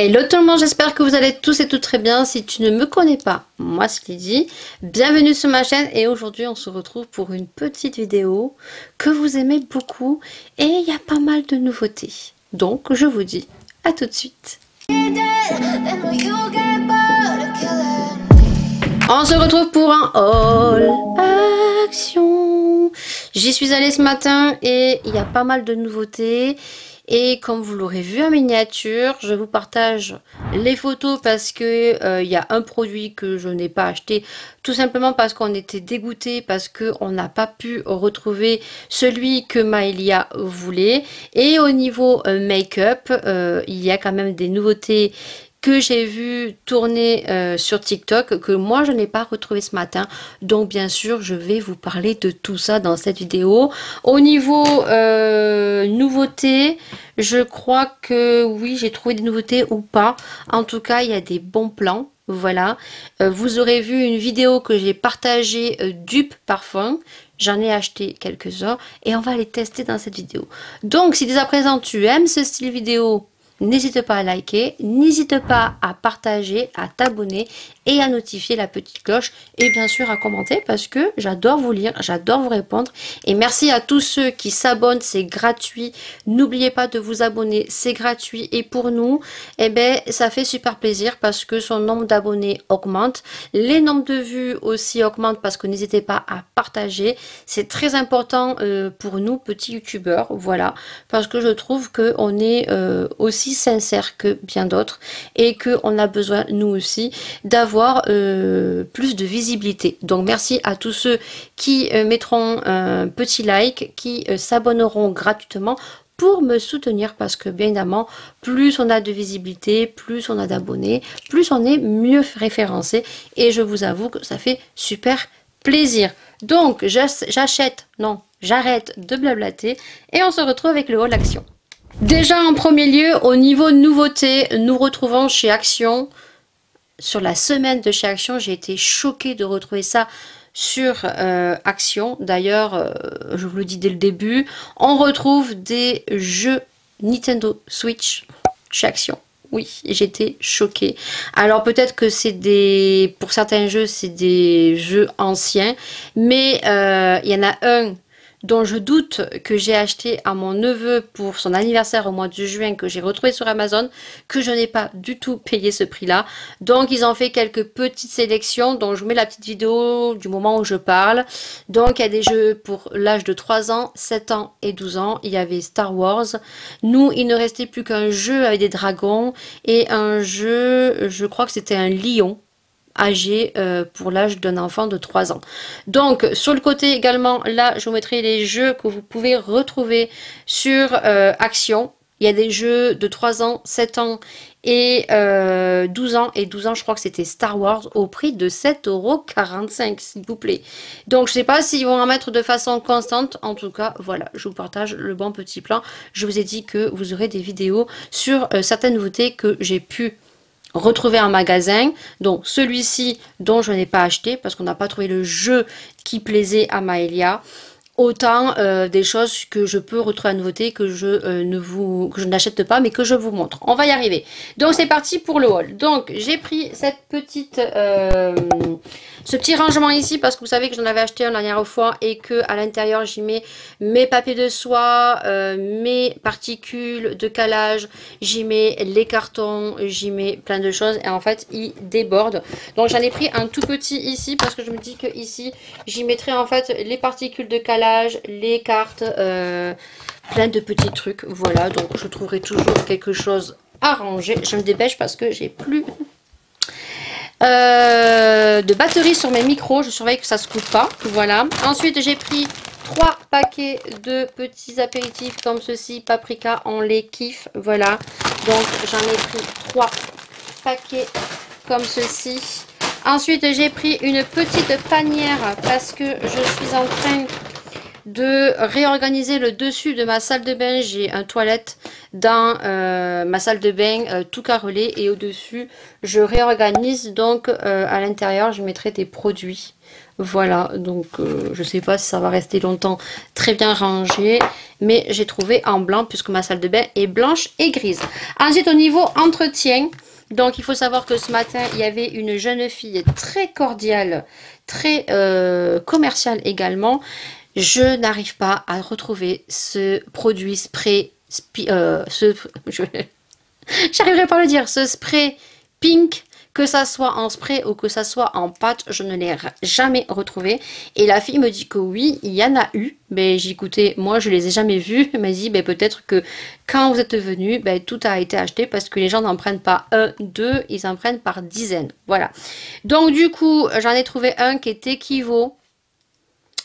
Hello tout le monde, j'espère que vous allez tous et toutes très bien. Si tu ne me connais pas, moi c'est Lydie. Bienvenue sur ma chaîne et aujourd'hui on se retrouve pour une petite vidéo que vous aimez beaucoup et il y a pas mal de nouveautés. Donc je vous dis à tout de suite. On se retrouve pour un haul action. J'y suis allée ce matin et il y a pas mal de nouveautés. Et comme vous l'aurez vu en miniature, je vous partage les photos parce que y a un produit que je n'ai pas acheté. Tout simplement parce qu'on était dégoûté, parce qu'on n'a pas pu retrouver celui que Maëlia voulait. Et au niveau make-up, il y a quand même des nouveautés que j'ai vu tourner sur TikTok, que moi je n'ai pas retrouvé ce matin. Donc bien sûr je vais vous parler de tout ça dans cette vidéo. Au niveau nouveautés, je crois que oui, j'ai trouvé des nouveautés ou pas. En tout cas il y a des bons plans. Voilà, vous aurez vu une vidéo que j'ai partagée dupe parfum. J'en ai acheté quelques-uns et on va les tester dans cette vidéo. Donc si dès à présent tu aimes ce style vidéo, n'hésite pas à liker, n'hésite pas à partager, à t'abonner et à notifier la petite cloche et bien sûr à commenter parce que j'adore vous lire, j'adore vous répondre. Et merci à tous ceux qui s'abonnent, c'est gratuit. N'oubliez pas de vous abonner, c'est gratuit et pour nous, eh ben, ça fait super plaisir parce que son nombre d'abonnés augmente. Les nombres de vues aussi augmentent parce que n'hésitez pas à partager. C'est très important pour nous, petits youtubeurs, voilà, parce que je trouve qu'on est aussi sincère que bien d'autres et qu'on a besoin nous aussi d'avoir plus de visibilité. Donc merci à tous ceux qui mettront un petit like, qui s'abonneront gratuitement pour me soutenir parce que bien évidemment plus on a de visibilité, plus on a d'abonnés, plus on est mieux référencé et je vous avoue que ça fait super plaisir. Donc j'arrête de blablater et on se retrouve avec le haul action. Déjà en premier lieu, au niveau nouveauté, nous retrouvons chez Action, sur la semaine de chez Action, j'ai été choquée de retrouver ça sur Action. D'ailleurs, je vous le dis dès le début, on retrouve des jeux Nintendo Switch chez Action. Oui, j'étais choquée. Alors peut-être que c'est des, pour certains jeux, c'est des jeux anciens, mais il y en a un dont je doute que j'ai acheté à mon neveu pour son anniversaire au mois de juin, que j'ai retrouvé sur Amazon, que je n'ai pas du tout payé ce prix-là. Donc ils ont fait quelques petites sélections, dont je vous mets la petite vidéo du moment où je parle. Donc il y a des jeux pour l'âge de 3 ans, 7 ans et 12 ans. Il y avait Star Wars. Nous, il ne restait plus qu'un jeu avec des dragons et un jeu, je crois que c'était un lion âgé pour l'âge d'un enfant de 3 ans. Donc sur le côté également, là je vous mettrai les jeux que vous pouvez retrouver sur Action. Il y a des jeux de 3 ans, 7 ans et 12 ans. Et 12 ans, je crois que c'était Star Wars au prix de 7,45 € s'il vous plaît. Donc je sais pas s'ils vont en mettre de façon constante. En tout cas, voilà, je vous partage le bon petit plan. Je vous ai dit que vous aurez des vidéos sur certaines nouveautés que j'ai pu retrouver en magasin. Donc celui-ci dont je n'ai pas acheté parce qu'on n'a pas trouvé le jeu qui plaisait à Maëlia. Autant des choses que je peux retrouver à nouveauté que je n'achète pas mais que je vous montre. On va y arriver. Donc c'est parti pour le haul. Donc j'ai pris cette petite ce petit rangement ici parce que vous savez que j'en avais acheté la dernière fois et que à l'intérieur j'y mets mes papiers de soie, mes particules de calage, j'y mets les cartons, j'y mets plein de choses et en fait il déborde. Donc j'en ai pris un tout petit ici parce que je me dis que ici j'y mettrai en fait les particules de calage, les cartes, plein de petits trucs. Voilà, donc je trouverai toujours quelque chose à ranger. Je me dépêche parce que j'ai plus de batterie sur mes micros. Je surveille que ça se coupe pas. Voilà. Ensuite, j'ai pris 3 paquets de petits apéritifs comme ceci. Paprika, on les kiffe. Voilà. Donc, j'en ai pris 3 paquets comme ceci. Ensuite, j'ai pris une petite panière parce que je suis en train de réorganiser le dessus de ma salle de bain. J'ai un toilette dans ma salle de bain tout carrelé, et au-dessus je réorganise. Donc à l'intérieur je mettrai des produits. Voilà, donc je sais pas si ça va rester longtemps très bien rangé, mais j'ai trouvé en blanc puisque ma salle de bain est blanche et grise. Ensuite, au niveau entretien, donc il faut savoir que ce matin il y avait une jeune fille très cordiale, très commerciale également. Je n'arrive pas à retrouver ce produit spray, j'arriverai pas à le dire, ce spray pink, que ça soit en spray ou que ça soit en pâte, je ne l'ai jamais retrouvé. Et la fille me dit que oui, il y en a eu. Mais j'ai écouté, moi je les ai jamais vus. Elle m'a dit peut-être que quand vous êtes venu, tout a été acheté, parce que les gens n'en prennent pas un, deux, ils en prennent par dizaines. Voilà. Donc du coup, j'en ai trouvé un qui est équivaut,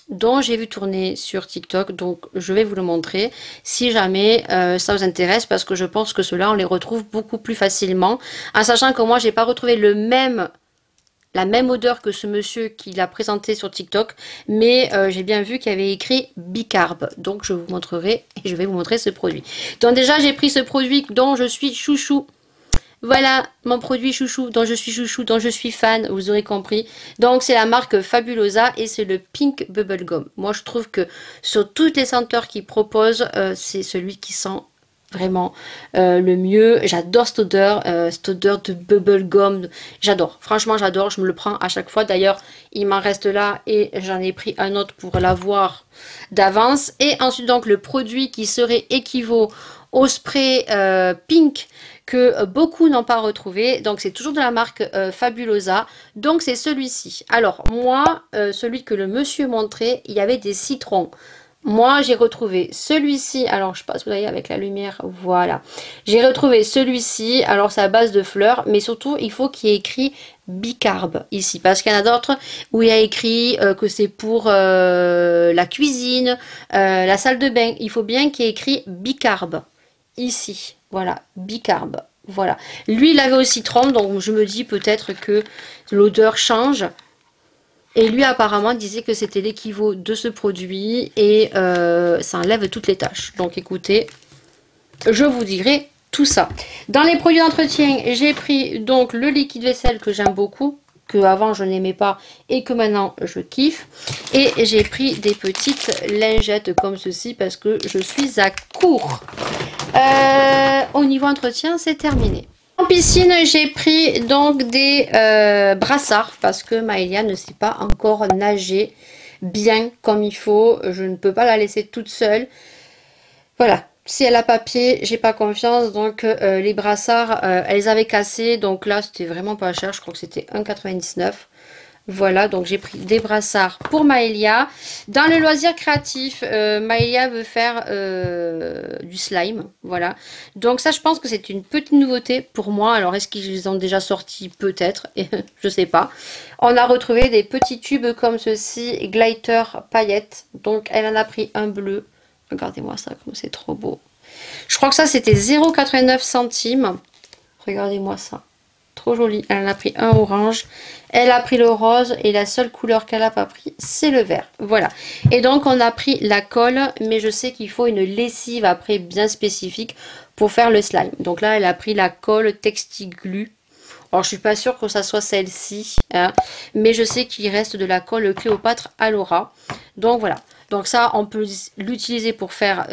dont j'ai vu tourner sur TikTok, donc je vais vous le montrer si jamais ça vous intéresse, parce que je pense que ceux-là on les retrouve beaucoup plus facilement, en sachant que moi j'ai pas retrouvé la même odeur que ce monsieur qui l'a présenté sur TikTok, mais j'ai bien vu qu'il y avait écrit bicarb, donc je vous montrerai et je vais vous montrer ce produit. Donc déjà j'ai pris ce produit dont je suis chouchou. Voilà mon produit chouchou, dont je suis chouchou, dont je suis fan, vous aurez compris. Donc c'est la marque Fabulosa et c'est le Pink Bubblegum. Moi je trouve que sur toutes les senteurs qu'ils proposent, c'est celui qui sent vraiment le mieux. J'adore cette odeur de bubblegum. J'adore, franchement j'adore, je me le prends à chaque fois. D'ailleurs il m'en reste là et j'en ai pris un autre pour l'avoir d'avance. Et ensuite donc le produit qui serait équivaut au spray pink, que beaucoup n'ont pas retrouvé. Donc c'est toujours de la marque Fabulosa. Donc c'est celui-ci. Alors moi, celui que le monsieur montrait, il y avait des citrons. Moi j'ai retrouvé celui-ci. Alors je sais pas si vous voyez avec la lumière. Voilà. J'ai retrouvé celui-ci. Alors c'est à base de fleurs. Mais surtout il faut qu'il y ait écrit bicarb ici. Parce qu'il y en a d'autres où il y a écrit que c'est pour la cuisine, la salle de bain. Il faut bien qu'il y ait écrit bicarb ici. Voilà, bicarb. Voilà. Lui, il avait au citron, donc je me dis peut-être que l'odeur change. Et lui, apparemment, disait que c'était l'équivalent de ce produit et ça enlève toutes les taches. Donc, écoutez, je vous dirai tout ça. Dans les produits d'entretien, j'ai pris donc le liquide vaisselle que j'aime beaucoup, que avant je n'aimais pas et que maintenant je kiffe. Et j'ai pris des petites lingettes comme ceci parce que je suis à court. Au niveau entretien, c'est terminé. En piscine, j'ai pris donc des brassards parce que Maëlia ne sait pas encore nager bien comme il faut. Je ne peux pas la laisser toute seule. Voilà. Si elle a papier, j'ai pas confiance. Donc les brassards, elles avaient cassé. Donc là, c'était vraiment pas cher. Je crois que c'était 1,99 €. Voilà, donc j'ai pris des brassards pour Maëlia. Dans le loisir créatif, Maëlia veut faire du slime. Voilà. Donc ça, je pense que c'est une petite nouveauté pour moi. Alors, est-ce qu'ils ont déjà sorti? Peut-être. Je sais pas. On a retrouvé des petits tubes comme ceci, glitter paillettes. Donc, elle en a pris un bleu. Regardez-moi ça, comme c'est trop beau. Je crois que ça, c'était 0,89 centimes. Regardez-moi ça. Trop joli. Elle en a pris un orange. Elle a pris le rose. Et la seule couleur qu'elle n'a pas pris, c'est le vert. Voilà. Et donc, on a pris la colle. Mais je sais qu'il faut une lessive après bien spécifique pour faire le slime. Donc là, elle a pris la colle Textiglu. Alors, je suis pas sûre que ça soit celle-ci. Hein, mais je sais qu'il reste de la colle Cléopâtre Allura. Donc, voilà. Donc ça, on peut l'utiliser pour faire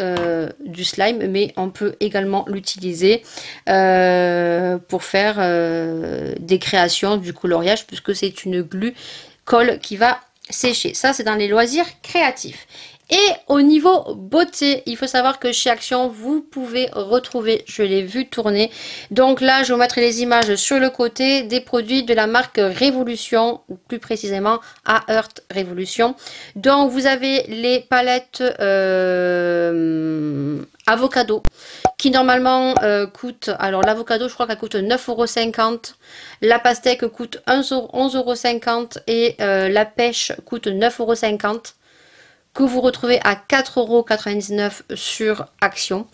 du slime, mais on peut également l'utiliser pour faire des créations, du coloriage, puisque c'est une glu colle qui va sécher. Ça, c'est dans les loisirs créatifs. Et au niveau beauté, il faut savoir que chez Action, vous pouvez retrouver, je l'ai vu tourner. Donc là, je vous mettrai les images sur le côté des produits de la marque Révolution, plus précisément à Earth Révolution. Donc vous avez les palettes avocado qui normalement coûtent, alors l'avocado je crois qu'elle coûte 9,50 €, la pastèque coûte 11,50 € et la pêche coûte 9,50 €. que vous retrouvez à 4,99 € sur Action.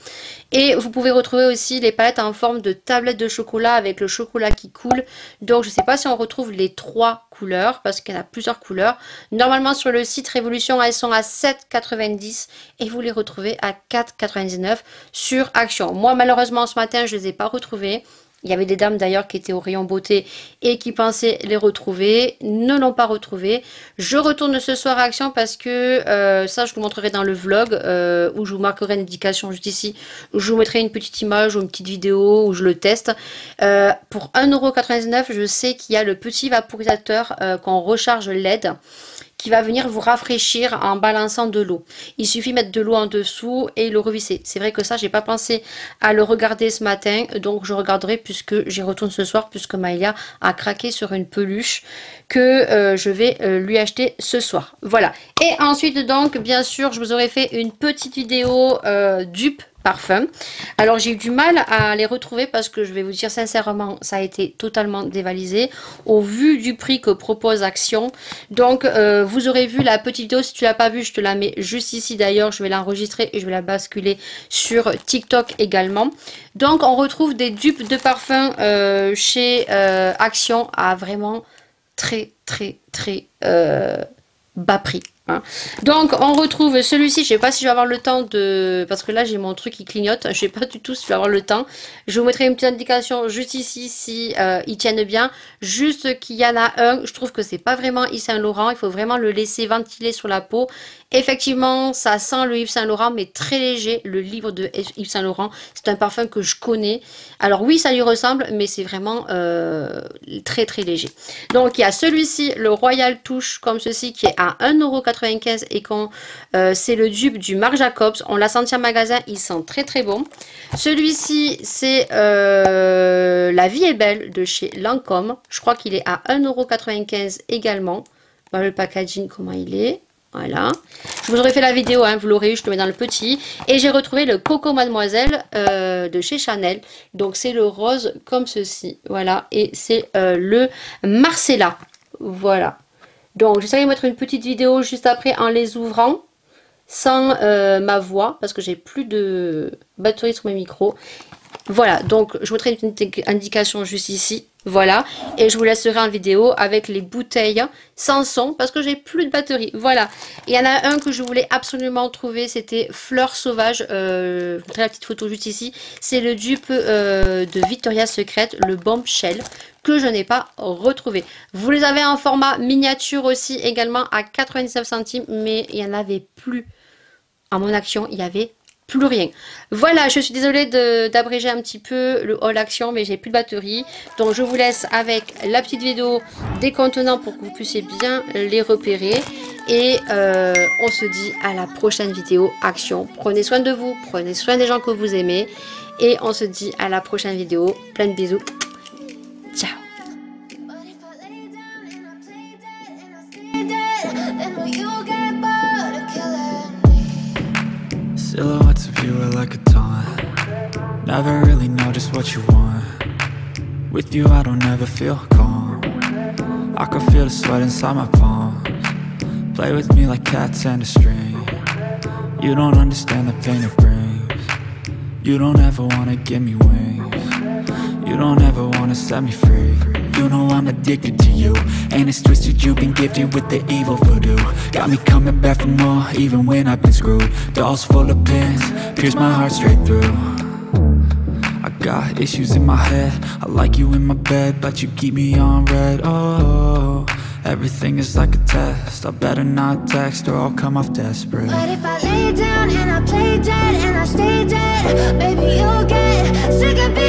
Et vous pouvez retrouver aussi les palettes en forme de tablette de chocolat avec le chocolat qui coule. Donc je ne sais pas si on retrouve les 3 couleurs parce qu'il y en a plusieurs couleurs. Normalement sur le site Révolution elles sont à 7,90 € et vous les retrouvez à 4,99 € sur Action. Moi malheureusement ce matin je ne les ai pas retrouvées. Il y avait des dames d'ailleurs qui étaient au rayon beauté et qui pensaient les retrouver, ne l'ont pas retrouvé. Je retourne ce soir à Action parce que ça je vous montrerai dans le vlog où je vous marquerai une indication juste ici, où je vous mettrai une petite image ou une petite vidéo où je le teste. Pour 1,99 €, je sais qu'il y a le petit vaporisateur qu'on recharge LED qui va venir vous rafraîchir en balançant de l'eau. Il suffit de mettre de l'eau en dessous et le revisser. C'est vrai que ça, j'ai pas pensé à le regarder ce matin, donc je regarderai puisque j'y retourne ce soir, puisque Maïlia a craqué sur une peluche que je vais lui acheter ce soir. Voilà. Et ensuite, donc, bien sûr, je vous aurais fait une petite vidéo dupe parfum. Alors j'ai eu du mal à les retrouver parce que je vais vous dire sincèrement, ça a été totalement dévalisé au vu du prix que propose Action. Donc vous aurez vu la petite vidéo, si tu l'as pas vue, je te la mets juste ici. D'ailleurs je vais l'enregistrer et je vais la basculer sur TikTok également. Donc on retrouve des dupes de parfum chez Action à vraiment très bas prix. Hein. Donc on retrouve celui-ci, je sais pas si je vais avoir le temps de, parce que là j'ai mon truc qui clignote, je sais pas du tout si je vais avoir le temps. Je vous mettrai une petite indication juste ici si ils tiennent bien. Juste qu'il y en a un, je trouve que c'est pas vraiment Yves Saint Laurent, il faut vraiment le laisser ventiler sur la peau. Effectivement ça sent le Yves Saint Laurent mais très léger, le livre de Yves Saint Laurent, c'est un parfum que je connais. Alors oui ça lui ressemble mais c'est vraiment très léger. Donc il y a celui-ci, le Royal Touche comme ceci qui est à 1,95 € et quand c'est le dupe du Marc Jacobs, on l'a senti en magasin, il sent très bon. Celui-ci c'est La Vie est Belle de chez Lancôme, je crois qu'il est à 1,95 € également. Voilà le packaging comment il est. Voilà, je vous aurais fait la vidéo, hein, vous l'aurez eu, je te mets dans le petit. Et j'ai retrouvé le Coco Mademoiselle de chez Chanel. Donc c'est le rose comme ceci, voilà. Et c'est le Marcella, voilà. Donc j'essaie de mettre une petite vidéo juste après en les ouvrant. Sans ma voix, parce que j'ai plus de batterie sur mes micros. Voilà, donc je vous mettrai une indication juste ici. Voilà, et je vous laisserai en vidéo avec les bouteilles sans son parce que j'ai plus de batterie. Voilà, il y en a un que je voulais absolument trouver, c'était Fleur Sauvage. Je vous mettrai la petite photo juste ici. C'est le dupe de Victoria's Secret, le Bombshell, que je n'ai pas retrouvé. Vous les avez en format miniature aussi également à 99 centimes, mais il n'y en avait plus. À mon Action, il y avait plus rien. Voilà, je suis désolée d'abréger un petit peu le haul Action, mais j'ai plus de batterie. Donc je vous laisse avec la petite vidéo des contenants pour que vous puissiez bien les repérer. Et on se dit à la prochaine vidéo Action. Prenez soin de vous, prenez soin des gens que vous aimez. Et on se dit à la prochaine vidéo. Plein de bisous. Ciao. Silhouettes of you are like a taunt. Never really know just what you want. With you I don't ever feel calm. I can feel the sweat inside my palms. Play with me like cats and a string. You don't understand the pain it brings. You don't ever wanna give me wings. You don't ever wanna set me free. You know I'm addicted to you, and it's twisted, you've been gifted with the evil voodoo. Got me coming back for more, even when I've been screwed. Dolls full of pins, pierce my heart straight through. I got issues in my head, I like you in my bed, but you keep me on red. Oh, everything is like a test, I better not text or I'll come off desperate. But if I lay down and I play dead and I stay dead, baby you'll get sick of being